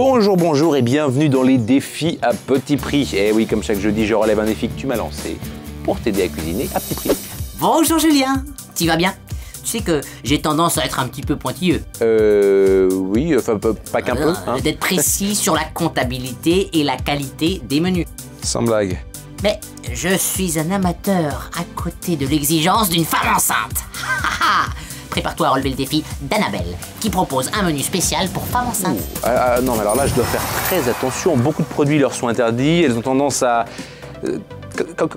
Bonjour, bonjour et bienvenue dans les défis à petit prix. Eh oui, comme chaque jeudi, je relève un défi que tu m'as lancé pour t'aider à cuisiner à petit prix. Bonjour Julien, tu vas bien? Tu sais que j'ai tendance à être un petit peu pointilleux. Oui, enfin pas qu'un peu. Hein. D'être précis sur la comptabilité et la qualité des menus. Sans blague. Mais je suis un amateur à côté de l'exigence d'une femme enceinte. Prépare-toi à relever le défi d'Annabelle, qui propose un menu spécial pour femmes enceintes. Non, mais alors là, je dois faire très attention. Beaucoup de produits leur sont interdits. Elles ont tendance à...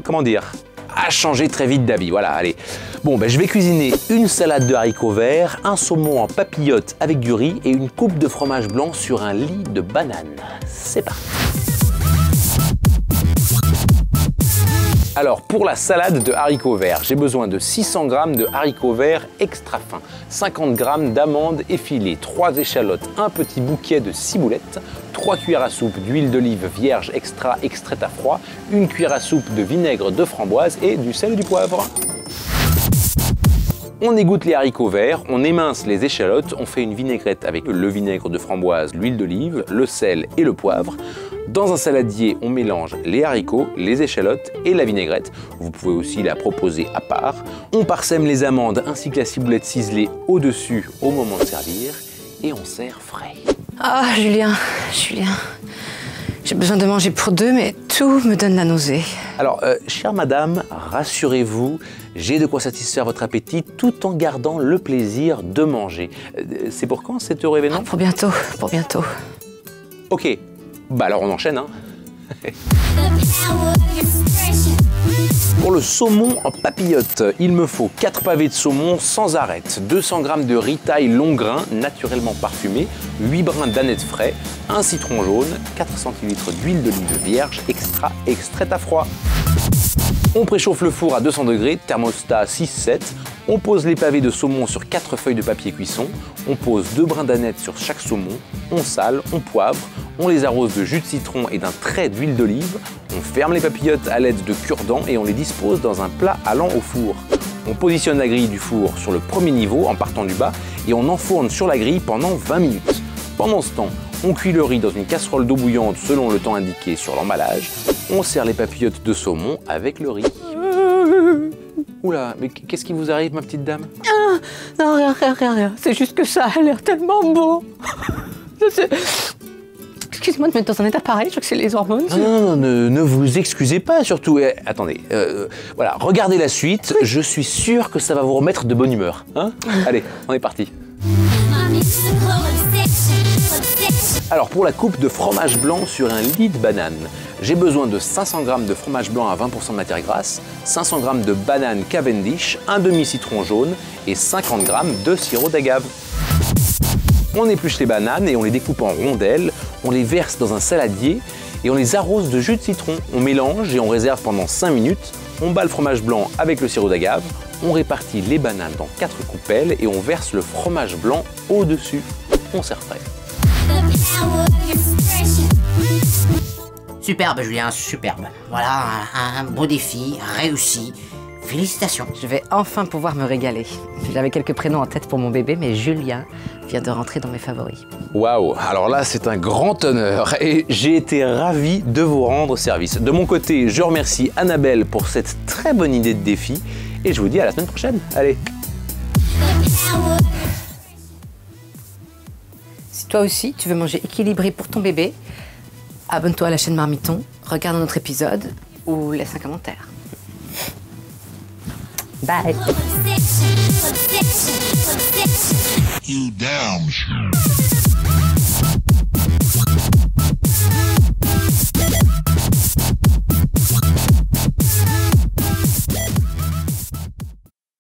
comment dire, à changer très vite d'avis. Voilà, allez. Bon, je vais cuisiner une salade de haricots verts, un saumon en papillote avec du riz et une coupe de fromage blanc sur un lit de banane. C'est parti. Alors, pour la salade de haricots verts, j'ai besoin de 600 g de haricots verts extra fins, 50 g d'amandes effilées, 3 échalotes, un petit bouquet de ciboulettes, 3 cuillères à soupe d'huile d'olive vierge extra extraite à froid, 1 cuillère à soupe de vinaigre de framboise et du sel et du poivre. On égoutte les haricots verts, on émince les échalotes, on fait une vinaigrette avec le vinaigre de framboise, l'huile d'olive, le sel et le poivre. Dans un saladier, on mélange les haricots, les échalotes et la vinaigrette. Vous pouvez aussi la proposer à part. On parsème les amandes ainsi que la ciboulette ciselée au-dessus au moment de servir et on sert frais. Ah, Julien, j'ai besoin de manger pour deux, mais tout me donne la nausée. Alors, chère madame, rassurez-vous, j'ai de quoi satisfaire votre appétit tout en gardant le plaisir de manger. C'est pour quand cet heureux événement? Pour bientôt, pour bientôt. Ok, alors on enchaîne, hein. Pour le saumon en papillote, il me faut 4 pavés de saumon sans arête, 200 g de riz taille long grain naturellement parfumé, 8 brins d'anettes frais, un citron jaune, 4 centilitres d'huile d'olive vierge extra extraite à froid. On préchauffe le four à 200 degrés, thermostat 6-7. On pose les pavés de saumon sur 4 feuilles de papier cuisson. On pose 2 brins d'aneth sur chaque saumon. On sale, on poivre. On les arrose de jus de citron et d'un trait d'huile d'olive. On ferme les papillotes à l'aide de cure-dents et on les dispose dans un plat allant au four. On positionne la grille du four sur le premier niveau en partant du bas et on enfourne sur la grille pendant 20 minutes. Pendant ce temps, on cuit le riz dans une casserole d'eau bouillante selon le temps indiqué sur l'emballage. On sert les papillotes de saumon avec le riz. Oula, mais qu'est-ce qui vous arrive, ma petite dame? Non, rien. C'est juste que ça a l'air tellement beau. Excuse-moi de mettre dans un état pareil, je crois que c'est les hormones. Non, ne vous excusez pas, surtout. Attendez, voilà, regardez la suite. Oui. Je suis sûr que ça va vous remettre de bonne humeur. Hein? Allez, on est parti. Alors, pour la coupe de fromage blanc sur un lit de banane, j'ai besoin de 500 g de fromage blanc à 20% de matière grasse, 500 g de banane Cavendish, un demi-citron jaune et 50 g de sirop d'agave. On épluche les bananes et on les découpe en rondelles, on les verse dans un saladier et on les arrose de jus de citron. On mélange et on réserve pendant 5 minutes. On bat le fromage blanc avec le sirop d'agave, on répartit les bananes dans 4 coupelles et on verse le fromage blanc au-dessus. On sert frais. Superbe Julien, superbe. Voilà, un beau défi, réussi. Félicitations. Je vais enfin pouvoir me régaler. J'avais quelques prénoms en tête pour mon bébé, mais Julien vient de rentrer dans mes favoris. Waouh, alors là c'est un grand honneur et j'ai été ravi de vous rendre service. De mon côté, je remercie Annabelle pour cette très bonne idée de défi et je vous dis à la semaine prochaine. Allez. Si toi aussi tu veux manger équilibré pour ton bébé, abonne-toi à la chaîne Marmiton, regarde un autre épisode ou laisse un commentaire. Bye. You damn sure.